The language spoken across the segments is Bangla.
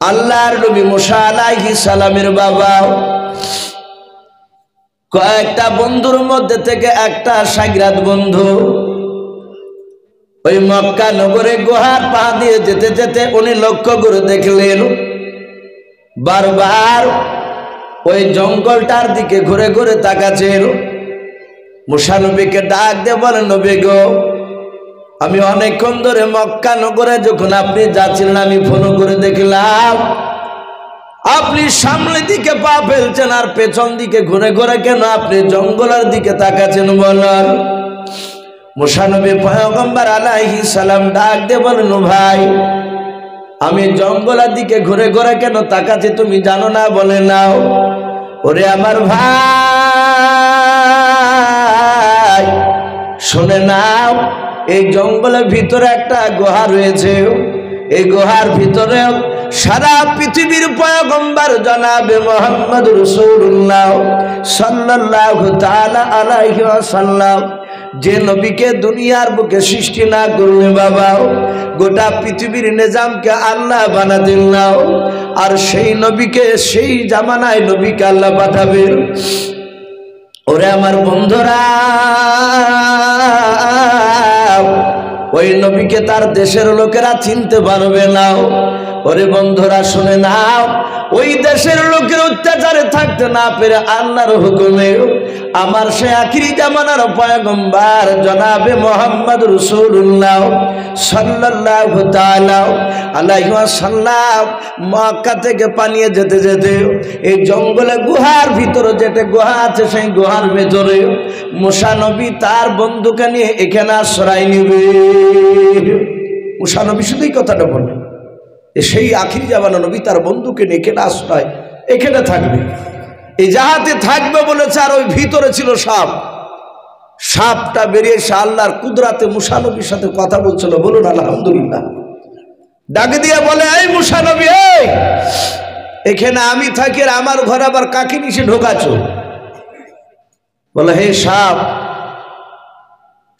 আল্লাহর নবী মুসা আলাইহিস সালামের বাবা কয়েকটা বন্ধুর মধ্যে থেকে একটা সাগরাত বন্ধু ওই মক্কা নগরে গুহার পা দিয়ে যেতে যেতে উনি লক্ষ্য করে দেখলেন বারবার ওই জঙ্গলটার দিকে ঘুরে ঘুরে তাকাচ্ছেন। মুসা নবীকে ডাক দিয়ে বলেন, নবী গো, আমি অনেকক্ষণ ধরে মক্কা নগরে যখন আপনি যাচ্ছিলেন আমি ফলো করে দেখলাম আপনি সামনের দিকে পা ফেলছেন আর পেছন দিকে ঘুরে ঘুরে কেন আপনি জঙ্গলের দিকে তাকাচ্ছেন বলেন। মুসা নবী পয়গম্বর আলাইহিস সালাম ডাক দিয়ে বলেন, ভাই আমি জঙ্গলের দিকে ঘুরে ঘুরে কেন তাকাচ্ছি তুমি জানো না? বলে নাও। ওরে আমার ভাই শুনে নাও, এই জঙ্গলের ভিতরে একটা গুহা রয়েছে। এই গুহার ভিতরে সারা পৃথিবীর পয়গম্বর জনাবে মুহাম্মদ রাসূলুল্লাহ সাল্লাল্লাহু তাআলা আলাইহি ওয়াসাল্লাম যে নবীকে দুনিয়ার বুকে সৃষ্টি না করলে বাবা গোটা পৃথিবীর নিজামকে আল্লাহ বানাতেন না, আর সেই নবীকে সেই জামানায় নবীকে আল্লাহ পাঠাবেন। ওরে আমার বন্ধুরা, ওই নবীকে তার দেশের লোকেরা চিনতে পারবে না। ওরে বন্ধুরা শুনে নাও, ওই দেশের লোকের অত্যাচারে থাকতে না পেরে আল্লাহর হুকুমে আমার সে আখিরি জামানার পয়গম্বর জনাবে মুহাম্মদ রাসূলুল্লাহ সাল্লাল্লাহু তাআলা আলাইহি ওয়াসাল্লাম মক্কা থেকে পালিয়ে যেতে যেতে এই জঙ্গলে গুহার ভিতরে যেটা গুহা আছে সেই গুহার ভিতরে মুসা নবী তার বন্ধুকে নিয়ে এখানে আশ্রয় নেবে। মুসা নবী শুধুই কথাটা বললেন, সেই আখিরি জামানা নবী তার বন্ধুকে নিয়ে এখানে আশ্রয় এখানে থাকবে, এই জাহাতে থাকবে বলেছে। আর ওই ভিতরে ছিল সাপ। সাপটা বেরিয়ে এসে আল্লাহর কুদরাতে মুসা নবীর সাথে কথা বলছিল। বলুন আলহামদুলিল্লাহ। ডাকে দিয়ে বলে, এই মুসা নবী, এখানে আমি থাকি আর আমার ঘরে আবার কাকে নিচে ঢোকাচ্ছ? বলে, হে সাপ,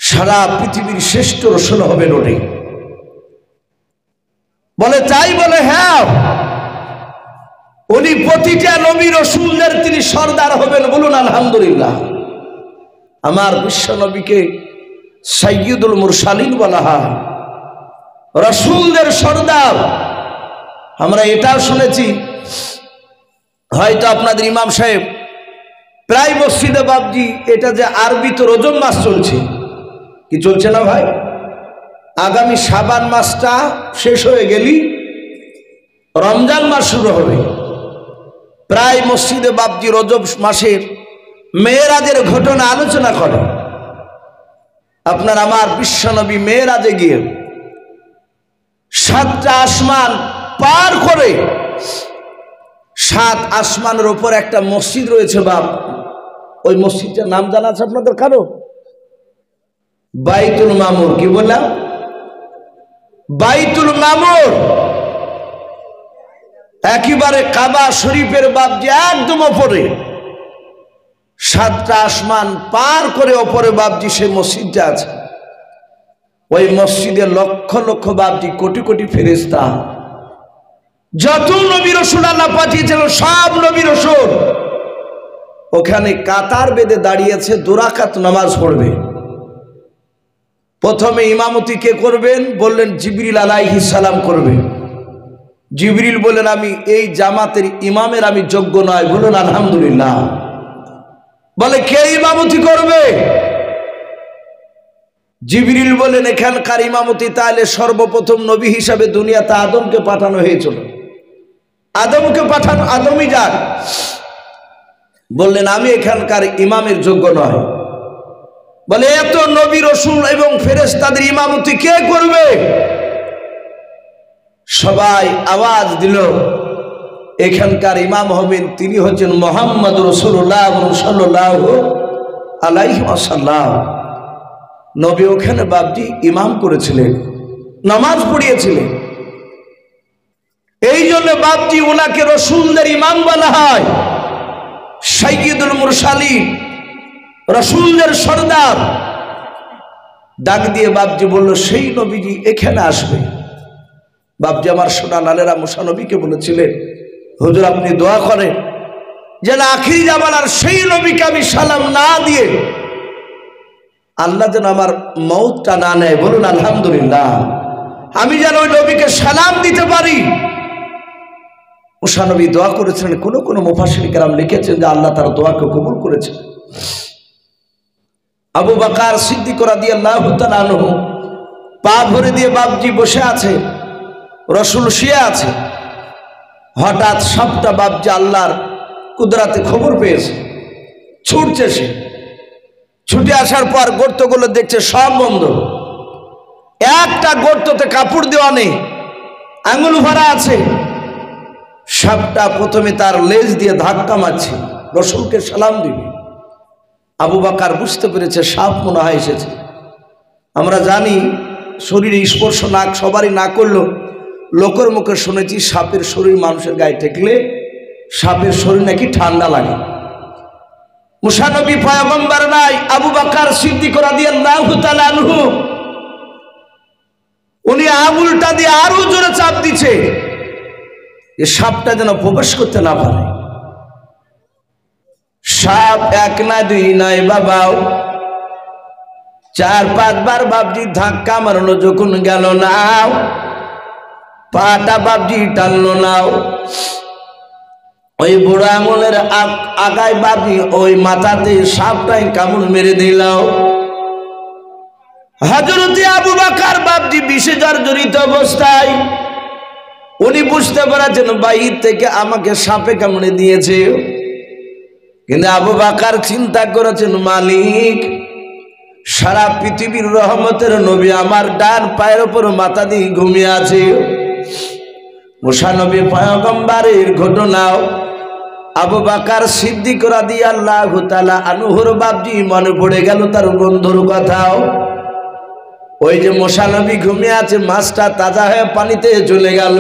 সারা পৃথিবীর শ্রেষ্ঠ রসুল হবেন উনি। বলে তাই? বলে হ্যাঁ, উনি প্রতিটা নবী রসুলদের তিনি সর্দার হবেন। বলুন আলহামদুলিল্লাহ। আমার বিশ্ব নবীকে সাইয়্যিদুল মুরসালিন বলা হয়, রসুলদের সর্দার। আমরা এটাও শুনেছি, হয়তো আপনাদের ইমাম সাহেব প্রায় মসজিদে বাবজি এটা যে আরবিতে রজব মাস চলছে, কি চলছে না ভাই? আগামী শাবান মাসটা শেষ হয়ে গেলি রমজান মাস শুরু হবে। প্রায় মসজিদে বাবজি রজব মাসের মেয়েরাজের ঘটনা আলোচনা করে। আপনার আমার বিশ্বনবী মেয়েরাজে গিয়ে 7টা আসমান পার করে 7 আসমানের উপর একটা মসজিদ রয়েছে বাপ। ওই মসজিদটার নাম জানা আছে আপনাদের কারো? বাইতুল মামুর। কি বললাম? বাইতুল মামুর। একেবারে কাবা শরীফের বাবজি একদম ওপরে, 7টা আসমান পার করে ওপরে বাবজি সেই মসজিদটা আছে। ওই মসজিদে লক্ষ লক্ষ বাবজি কোটি কোটি ফেরেশতা, যত নবী রাসূল আল্লাহ পাঠিয়েছিল সব নবী রাসূল ওখানে কাতার বেঁধে দাঁড়িয়েছে, 2 রাকাত নামাজ পড়বে। প্রথমে ইমামতি কে করবেন? বললেন জিবরিল আলাইহিস সালাম করবে। জিবরিল বলেন, আমি এই জামাতের ইমামের আমি যোগ্য নয়। বলুন আলহামদুলিল্লাহ। বলে কে ইমামতি করবে? জিবরিল বলেন, এখানকার ইমামতি তাহলে সর্বপ্রথম নবী হিসাবে দুনিয়াতে আদমকে পাঠানো হয়েছিল, আদমকে পাঠানো, আদমই যাক। বললেন আমি এখানকার ইমামের যোগ্য নয়। বলে এত নবী রাসূল এবং ফেরেশতাদের ইমামতি কে করবে? সবাই আওয়াজ দিল, এখানকার ইমাম হবেন তিনি হচ্ছেন মুহাম্মদ রাসূলুল্লাহ সাল্লাল্লাহু আলাইহি ওয়াসাল্লাম। নবী ওখানে বাবজি ইমাম করেছিলেন, নামাজ পড়িয়েছিলেন। এই জন্য বাবজি ওনাকে রসুলদের ইমাম বলা হয়, সাইয়্যিদুল মুরসালিন, রসুলদের সর্দার। ডাক দিয়ে বাবজি বলল, সেই নবীজি এখানে আসবে। বাপজি আমার সোনা লালেরা মুসা নবীকে বলেছিলেন, হুজুর আপনি দোয়া করেন যেন আখিরি জামানার সেই নবীকে আমি সালাম না দিয়ে আল্লাহ যেন আমার মউতটা না নেয়। বলুন আলহামদুলিল্লাহ। আমি যেন ওই নবীকে সালাম দিতে পারি। মুসা নবী দোয়া করেছিলেন। কোন কোন মুফাসসির কেরাম লিখেছেন যে আল্লাহ তার দোয়াকে কবুল করেছেন। আবু বকর সিদ্দিক রাদিয়াল্লাহু তাআলা আনহু পা ভরে দিয়ে বাপজি বসে আছে, রাসূল শুয়ে আছে। হঠাৎ সবটা বাপজি আল্লাহর কুদরতে খবর পেয়েছে, ছুটছে। সে ছুটে আসার পর গর্তগুলো দেখছে সব বন্ধ। একটা গর্ততে কাপড় দেওয়া নেই, আঙুল ভরা আছে। সাপটা প্রথমে তার লেজ দিয়ে ধাক্কা মারছে, রাসূলকে সালাম দিবে। আবু বকর বুঝতে পেরেছে সাপ মনে হয় এসেছে। আমরা জানি শরীরে স্পর্শ নাক সবারই না করলেও লোকের মুখে শুনেছি সাপের শরীর মানুষের গায়ে ঠেকলে সাপের শরীর নাকি ঠান্ডা লাগে। মুসা নবী পয়গম্বর নাই, আবু বকর সিদ্দিক রাদিয়াল্লাহু তাআলা আনহু উনি আঙুলটা দিয়ে আরো জোরে চাপ দিচ্ছে যে সাপটা যেন প্রবেশ করতে না পারে। সাপ এক না দুই নয় বাবাও, 4-5 বার বাপজি ধাক্কা মারলো, যখন গেল না পাটা বাপজি টানলো না। ওই বুড়ো আঙুলের আগায় বাপজি ওই মাথাতে সাপটাই কামড় মেরে দিল। হযরতে আবু বকর বাপজি বিষে জর্জরিত অবস্থায়, উনি বুঝতে পারছেন বাইরে থেকে আমাকে সাপে কামড়ে দিয়েছে। কিন্তু আবু বকর চিন্তা করেছেন, মালিক সারা পৃথিবীর রহমতের নবী আমার ডান পায়ের উপর মাথা দিয়ে ঘুমিয়ে আছে। মুসা নবী পয়গম্বরের ঘটনাও আবু বকর সিদ্দিক রাদিয়াল্লাহু তাআলা আনহুর বাপজি মনে পড়ে গেল তার বন্ধুর কথাও। ওই যে মুসা নবী ঘুমিয়ে আছে, মাছটা তাজা হয়ে পানিতে চলে গেল।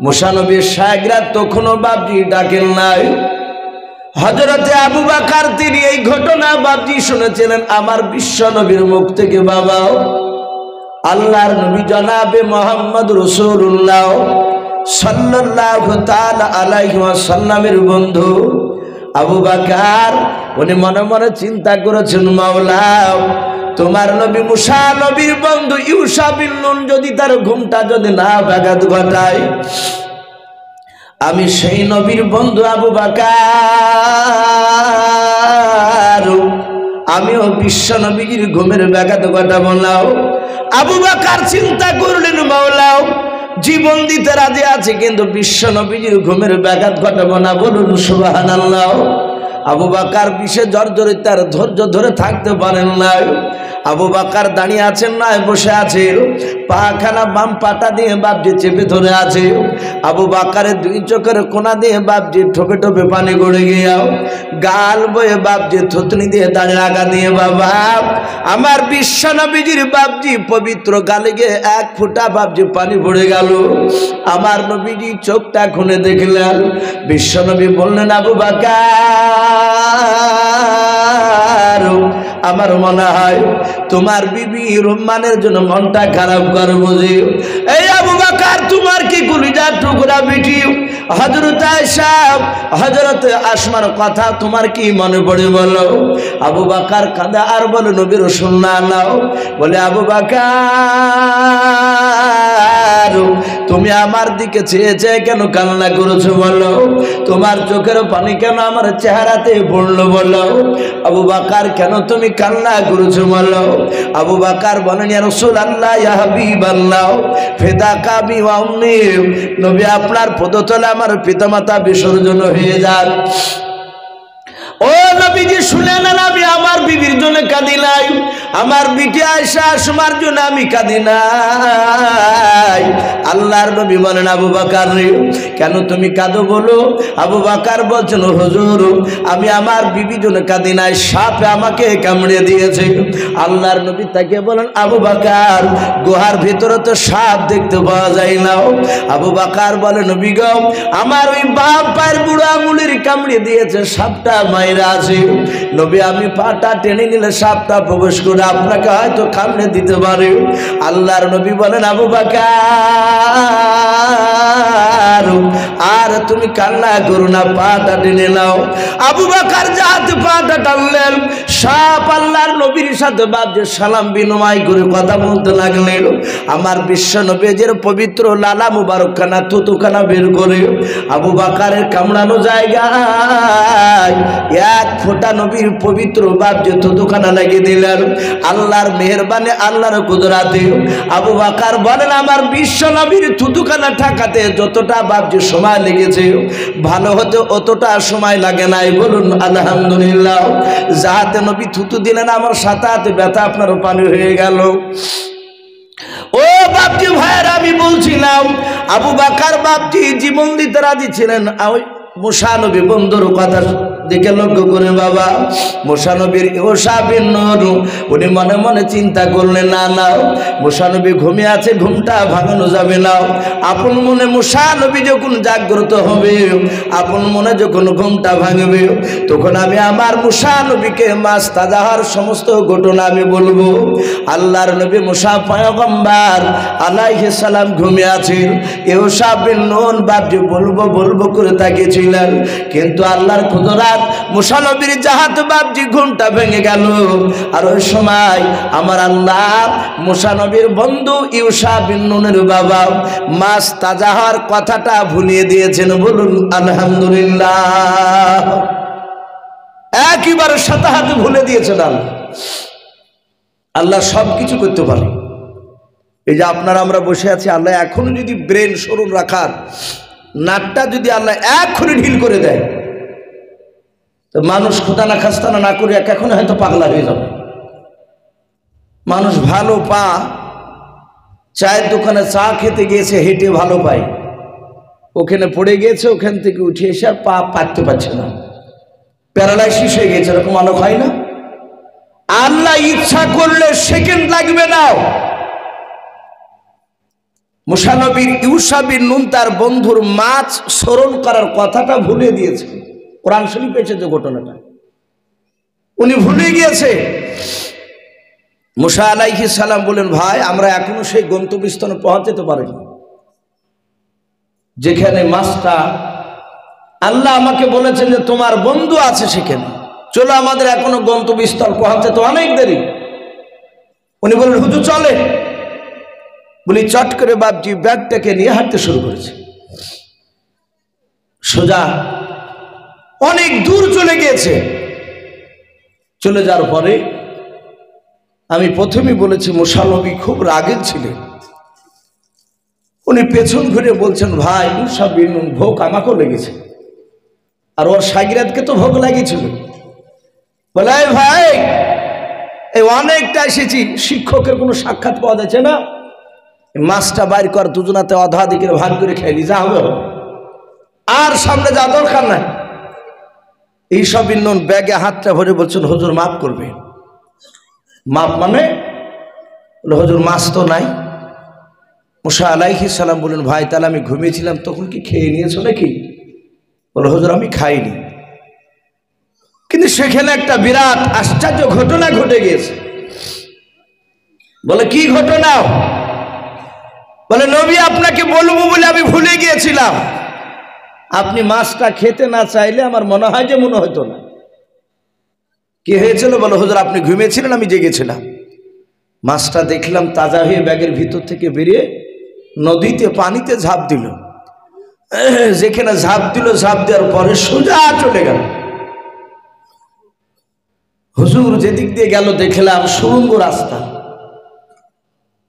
মুসা নবীর শায়গরা তখনও বাপজি ডাকেন নাই। হযরতে আবু বকর তিনি এই ঘটনা বাপজি শুনেছিলেন আমার বিশ্ব নবীর মুখ থেকে। বাবাও আল্লাহর নবী জনাবে মুহাম্মদ রাসূলুল্লাহ সাল্লাল্লাহু তাআলা আলাইহি ওয়াসাল্লামের বন্ধু আবু বকর উনি মনে মনে চিন্তা করেছেন, মাওলা তোমার নবী মুসা নবীর বন্ধু ইউসা বিন নুন যদি তার ঘুমটা যদি না ব্যাঘাত ঘটায়, আমি সেই নবীর বন্ধু আবু বকর আমিও বিশ্ব নবীর ঘুমের ব্যাঘাত ঘটাবো না। আবু বকর চিন্তা করলেন, মাওলা জীবন দিতে রাজি আছে কিন্তু বিশ্ব নবীর ঘুমের ব্যাঘাত ঘটাবো না। বলুন সুবহানাল্লাহ। আবু বকর বিষে জর্জরিত, তার ধৈর্য ধরে থাকতে পারেন না। আবু বকর দাঁড়িয়ে আছেন না বসে আছে, পাখানা বাম পাটা দিয়ে বাপজি চেপে ধরে আছে। আবু বকরের দুই চোখের কোনা দিয়ে বাপজি ঠোপে ঠোপে পানি গড়ে গিয়ে গাল বয়ে বাপজি থুতনি দিয়ে দাঁড়িয়ে আগা দিয়ে বাবা আমার বিশ্ব নবীজির বাপজি পবিত্র গালে গিয়ে 1 ফোঁটা বাপজি পানি পড়ে গেল। আমার নবীজি চোখটা খুলে দেখলেন, বিশ্ব নবী বললেন, আবু বকর আমার মনে হয় তোমার বিবি রুম্মানের জন্য মনটা খারাপ করে বুঝি। এই আবু বকর তোমার কি কলিজার টুকরা বিটি হযরত আয়েশা হযরত আসমার কথা তোমার কি মনে পড়ে বলো। আবু বকর কাঁদে আর বলে, নবী রাসূল না নাও। বলে আবু বকর তুমি আমার দিকে চেয়ে চেয়ে কেন কান্না করেছো বলো, তোমার চোখের পানি কেন আমার চেহারাতে পড়লো বলো। আবু বকর কেন তুমি কান্না করেছো বলো। আবু বকর বলেন, ইয়া রাসূলুল্লাহ ইয়া হাবিবাল্লাহ ফিদাকা বি ওয়া উম্মি, নবী আপনার পদতলে আমার পিতামাতা বিসর্জন হয়ে যান। ও নবীজি শুনে নেন, আমি আমার বিবির জন্য কাঁদি নাই, আমার বিটি আয়েশা আসমার জন্য আমি কাঁদি নাই। আল্লাহর নবী বলেন, আবু বকর কেন তুমি কাঁদো বলো। আবু বকর বলছেন, হুজুর আমি আমার বিবির জন্য কাঁদি নাই, সাপে আমাকে কামড়ে দিয়েছে। আল্লাহর নবী তাকে বলেন, আবু বকর গুহার ভিতরে তো সাপ দেখতে পাওয়া যায় না। আবু বকর বলেন, নবী গো আমার ওই বাপ পায়ের বুড়ো আঙুলের কামড়ে দিয়েছে, সাপটা মায়েরা আছে, নবী আমি পাটা টেনে নিলে সাপটা প্রবেশ করে আপনাকে হয়তো কামড়ে দিতে পারে। আল্লাহর নবী বলেন, আবু বকর আর তুমি কান্না করো না, পাটা টেনে নাও। আবু বকর যাতে পাটা টানলেন, সাপ আল্লাহর নবীর সাথে বাপজি সালাম বিনিময় করে কথা বলতে লাগলেন। আমার বিশ্ব নবীর পবিত্র লালা মুবারকখানা থুতুখানা বের করে আবু বকরের কামড়ানো জায়গায় এক ফোঁটা নবীর পবিত্র বাপজি থুতুখানা লাগিয়ে দিলেন। আল্লাহর মেহেরবানি, আল্লাহর কুদরতে আবু বকর বলেন, আমার বিশ্ব নবীর থুতুখানা ঠাকাতে যতটা বাপজি সময় লেগেছে, ভালো হতে অতটা সময় লাগে নাই। বলুন আলহামদুলিল্লাহ। যাতে নবী থুতু দিলেন, আমার সাথে হাতে ব্যথা আপনারও পানি হয়ে গেল। ও বাপজি ভাইয়ের, আমি বলছিলাম আবু বকর বাপজি জীবন দিতে রাজি ছিলেন। মুসা নবী বন্ধুর কথা দিকে লক্ষ্য করে বাবা, মুসা নবীর ইউশা বিন নূন উনি মনে মনে চিন্তা করলেন, না না মুসা নবী ঘুমিয়ে আছে, ঘুমটা ভাঙানো যাবে না। আপন মনে মুসা নবী যখন জাগ্রত হবে, আপন মনে যখন ঘুমটা ভাঙবে, তখন আমি আমার মুসা নবীকে মাছ তাজাহার সমস্ত ঘটনা আমি বলবো। আল্লাহর নবী মুসা পয়গম্বর আলাইহিস সালাম ঘুমিয়ে আছেন, ইউশা বিন নূন বাপজি বলবো বলবো করে তাকিয়েছিলেন, কিন্তু আল্লাহর কুদরত মুসা নবীর জাহাজ বাপজি ঘুমটা ভেঙে গেল। আর ওই সময় আমার আল্লাহ মুসা নবীর বন্ধু ইউশা বিন নূনের বাবা মাছ তাজা হওয়ার কথাটা ভুলিয়ে দিয়েছেন। বলুন আলহামদুলিল্লাহ। একেবারে সাথে হাতে ভুলে দিয়েছেন আল্লাহ। আল্লাহ সব কিছু করতে পারে। এই যে আপনারা আমরা বসে আছি, আল্লাহ এখনো যদি ব্রেন স্মরণ রাখার নাটটা যদি আল্লাহ এখনই ঢিল করে দেয়, তো মানুষ খোদা না খাস্তানা না করে এখন হয়তো পাগলা হয়ে যাবে। মানুষ ভালো পা, চায়ের দোকানে চা খেতে গিয়েছে, হেঁটে ভালো পায়, ওখানে পড়ে গিয়েছে, ওখান থেকে উঠে এসে আর পা পাততে পারছে না, প্যারালাইসিস হয়ে গেছে। এরকম আলোক হয় না? আল্লাহ ইচ্ছা করলে সেকেন্ড লাগবে না। মুসা নবীর ইউশা বিন নূন তার বন্ধুর মাছ স্মরণ করার কথাটা ভুলে দিয়েছে। কোরআন শরীফে এসেছে ঘটনাটা, উনি ভুলে গিয়েছে। মুসা আলাইহিস সালাম বলেন, ভাই আমরা এখনো সেই গন্তব্যস্থানে পৌঁছাতে পারিনি, যেখানে মাছটা আল্লাহ আমাকে বলেছেন যে তোমার বন্ধু আছে সেখানে, চলো আমাদের এখনো গন্তব্যস্থল পৌঁছাতে অনেক দেরি। উনি বলেন, হুজুর চলে। বলি চট করে বাপজি ব্যাগটাকে নিয়ে হাঁটতে শুরু করেছে, সোজা অনেক দূর চলে গিয়েছে। চলে যাওয়ার পরে আমি প্রথমেই বলেছি মুসা নবী খুব রাগের ছিলেন। উনি পেছন ঘুরে বলছেন, ভাই ইউশা বিন নূন ভোগ আমাকেও লেগেছে, আর ওর শাগিরাতকে তো ভোগ লাগিয়েছিল। বলে ভাই এই অনেকটা এসেছি, শিক্ষকের কোনো সাক্ষাৎ পাওয়া যাচ্ছে না, মাছটা বাইর কর, দুজনাতে অধা দিকের ভাগ করে খাইলি, যা হবে আর সামনে যা দরকার নাই। ইউশা বিন নূন ব্যাগে হাতটা ভরে বলছেন, হুজুর মাফ করবে। মাপ মানে? হুজুর মাছ তো নাই। মুসা আলাইহিস সালাম বলেন, ভাই তাহলে আমি ঘুমিয়েছিলাম তখন কি খেয়ে নিয়েছো নাকি? বলে হুজুর আমি খাইনি। কিন্তু সেখানে একটা বিরাট আশ্চর্য ঘটনা ঘটে গিয়েছে। বলে কি ঘটনা? বলে নবী আপনাকে বলবো বলে আমি ভুলে গিয়েছিলাম, আপনি মাছটা খেতে না চাইলে আমার মনে হয় যে মনে হতো না। কি হয়েছিল? বলে হুজুর আপনি ঘুমিয়েছিলেন, আমি জেগেছিলাম, মাছটা দেখলাম তাজা হয়ে ব্যাগের ভিতর থেকে বেরিয়ে নদীতে পানিতে ঝাঁপ দিল। যেখানে ঝাঁপ দিল, ঝাঁপ দেওয়ার পরে সোজা চলে গেল। হুজুর যেদিক দিয়ে গেল দেখলাম সুড়ঙ্গ রাস্তা,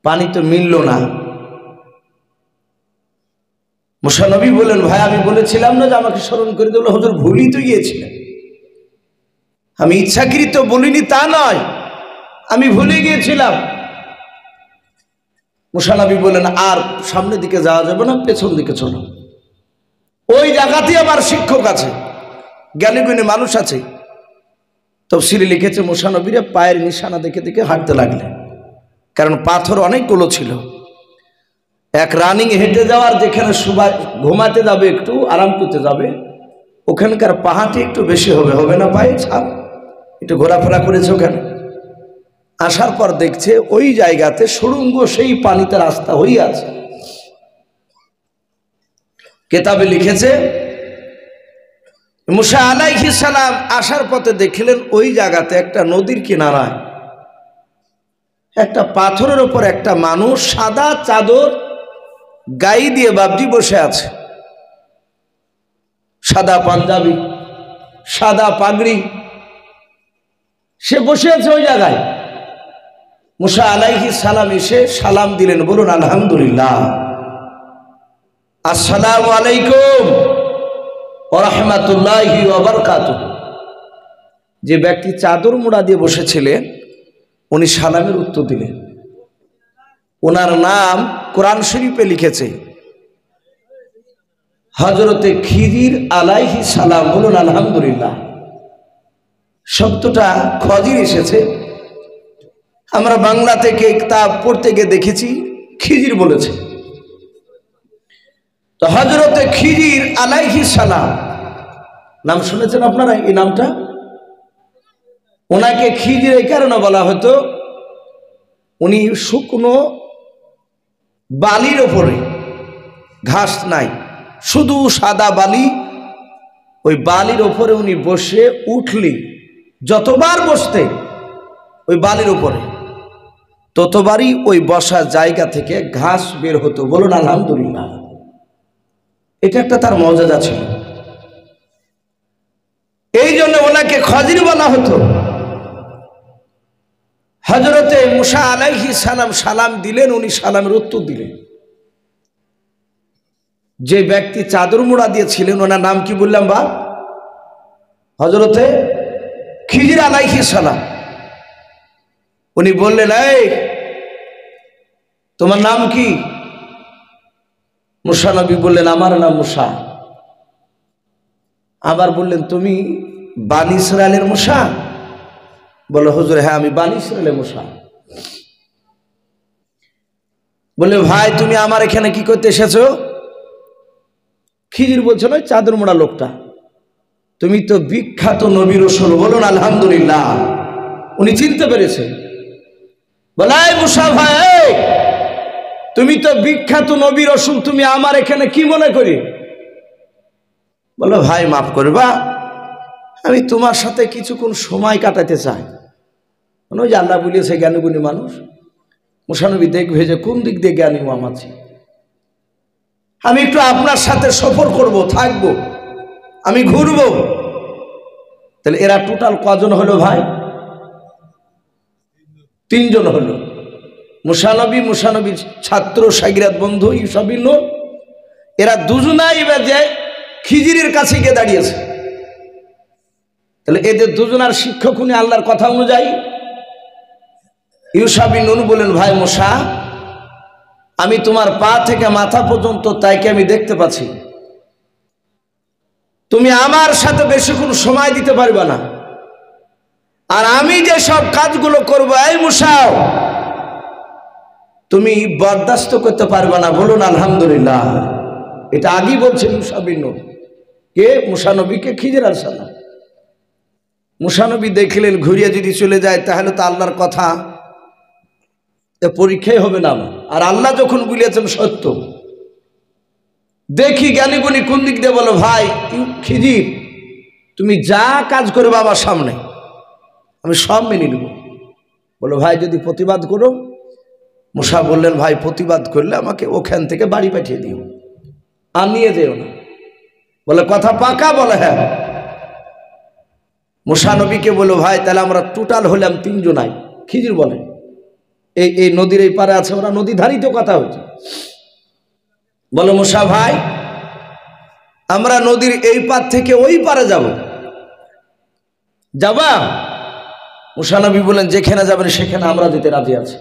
পানি তো মিলল না। মুসা নবী বললেন, ভাই আমি বলেছিলাম না যে আমাকে স্মরণ করে দিল? হুজুর ভুলই তো গিয়েছিলেন, আমি ইচ্ছাকৃত বলিনি তা নয়, আমি ভুলে গিয়েছিলাম। মুসা নবী বললেন, আর সামনের দিকে যাওয়া যাবে না, পেছন দিকে চলো। ওই জায়গাতে আমার শিক্ষক আছে, জ্ঞানী গুণী মানুষ আছে। তাফসীরে লিখেছে মুসা নবীরা পায়ের নিশানা দেখে দেখে হাঁটতে লাগলেন, কারণ পাথর অনেকগুলো ছিল। এক রানিং হেঁটে যাওয়ার, যেখানে সুবাই ঘুমাতে যাবে, একটু আরাম করতে যাবে, ওখানকার পাহাড়টি একটু বেশি হবে, হবে না পায়ে ছাপ? একটু ঘোরাফেরা করেছে ওখানে। আসার পর দেখছে ওই জায়গাতে সুড়ঙ্গ, সেই পানিতে রাস্তা হয়ে আছে। কেতাবে লিখেছে মুসা আলাইহিস সালাম আসার পথে দেখলেন ওই জায়গাতে একটা নদীর কিনারায় একটা পাথরের উপর একটা মানুষ সাদা চাদর গায়ে দিয়ে বাবজি বসে আছে, সাদা পাঞ্জাবি, সাদা পাগড়ি, সে বসে আছে ওই জায়গায়। মুসা আলাইহিস সালাম এসে সালাম দিলেন, বলুন আলহামদুলিল্লাহ, আসসালামু আলাইকুম ওয়া রাহমাতুল্লাহি ওয়া বারাকাতুহু। যে ব্যক্তি চাদর মোড়া দিয়ে বসেছিলেন উনি সালামের উত্তর দিলেন। ওনার নাম কোরআন শরীফে লিখেছে হযরতে খিজির আলাইহিস সালাম। বলুন আলহামদুলিল্লাহ। শব্দটা খজির এসেছে, আমরা বাংলা থেকে কিতাব পড়তে গিয়ে দেখেছি খিজির বলেছে। তো হযরতে খিজির আলাইহিস সালাম নাম শুনেছেন আপনারা? এই নামটা, ওনাকে খিজির এই কারণে বলা হতো, উনি শুকনো বালির ওপরে, ঘাস নাই, শুধু সাদা বালি, ওই বালির ওপরে উনি বসে উঠলি যতবার বসতে ওই বালির ওপরে ততবারই ওই বসার জায়গা থেকে ঘাস বের হতো। বলুন আলহামদুলিল্লাহ। এটা একটা তার মর্যাদা ছিল, এই জন্য ওনাকে খজির বলা হতো। হযরতে মুসা আলাইহিস সালাম সালাম দিলেন, উনি সালামের উত্তর দিলেন। যে ব্যক্তি চাদর মোড়া দিয়েছিলেন ওনার নাম কি বললাম বা? হযরতে খিজির আলাইহিস সালাম। উনি বললেন, এই তোমার নাম কি? মুসা নবী বললেন, আমার নাম মুসা। আবার বললেন, তুমি বানি ইসরায়েলের মুসা? বলে, হুজুর হ্যাঁ আমি বানি ইসরায়েলের মুসা। বলে, ভাই তুমি আমার এখানে কি করতে এসেছো? খিজির বলছিল, ওই চাদর মোড়া লোকটা, তুমি তো বিখ্যাত নবী রাসূল। বলুন আলহামদুলিল্লাহ। উনি চিনতে পেরেছেন। বলে, মুসা ভাই তুমি তো বিখ্যাত নবী রাসূল, তুমি আমার এখানে কি মনে করি? বলো, ভাই মাফ করবা, আমি তোমার সাথে কিছুক্ষণ সময় কাটাতে চাই। ওই যে আল্লাহ বলিয়েছে জ্ঞানীগুণী মানুষ, মুসা নবী দেখবে যে কোন দিক দিয়ে জ্ঞানী ও আমাছি, আমি একটু আপনার সাথে সফর করব, থাকবো, আমি ঘুরবো। তাহলে এরা টোটাল কজন হলো ভাই? তিনজন হলো। মুসা নবী, মুসা নবীর ছাত্র শাগিরাত বন্ধু ইউসা বিন নূন, এরা দুজনাই যে খিজিরের কাছে গিয়ে দাঁড়িয়েছে। তাহলে এদের দুজনার শিক্ষক উনি আল্লাহর কথা অনুযায়ী। ইউসা বিন নূন বলেন, ভাই মুসা, আমি তোমার পা থেকে মাথা পর্যন্ত তাইকে আমি দেখতে পাচ্ছি, তুমি আমার সাথে বেশিক্ষণ সময় দিতে পারবে না, আর আমি যে সব কাজগুলো করবো, এই মুসা তুমি বরদাস্ত করতে পারবে না। বলুন আলহামদুলিল্লাহ। এটা আগেই বলছেন ইউসা বিন নূন। কে? মুসা নবীকে খিজির আলাইহিস সালাম। মুসা নবী দেখলেন ঘুরিয়ে যদি চলে যায় তাহলে তো আল্লাহর কথা পরীক্ষাই হবে না। আর আল্লাহ যখন বলিয়েছেন সত্য, দেখি জ্ঞানীগুণী কোন দিক দিয়ে। বলো, ভাই খিজির তুমি যা কাজ করবে আমার সামনে আমি সব মেনে নেব। বলো, ভাই যদি প্রতিবাদ করো? মুসা বললেন, ভাই প্রতিবাদ করলে আমাকে ওখান থেকে বাড়ি পাঠিয়ে দিও, আর নিয়ে যেও না। বলে, কথা পাকা? বলে, হ্যাঁ। মুসা নবীকে বলো, ভাই তাহলে আমরা টোটাল হলাম তিনজনাই। খিজির বলে, এই নদীর এই পারে আছে, ওরা নদী ধারিত কথা হচ্ছে। বলো, মুসা ভাই আমরা নদীর এই পার থেকে ওই পারে যাব, যাবা? মুসা নবী বলেন, যেখানে যাবেন সেখানে আমরা যেতে রাজি আছি।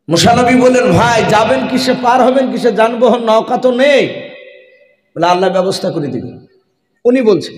মুসা নবী বললেন, ভাই যাবেন কিসে, পার হবেন কিসে, যানবাহন নৌকা তো নেই। বলে, আল্লাহ ব্যবস্থা করে দিবেন। উনি বলছেন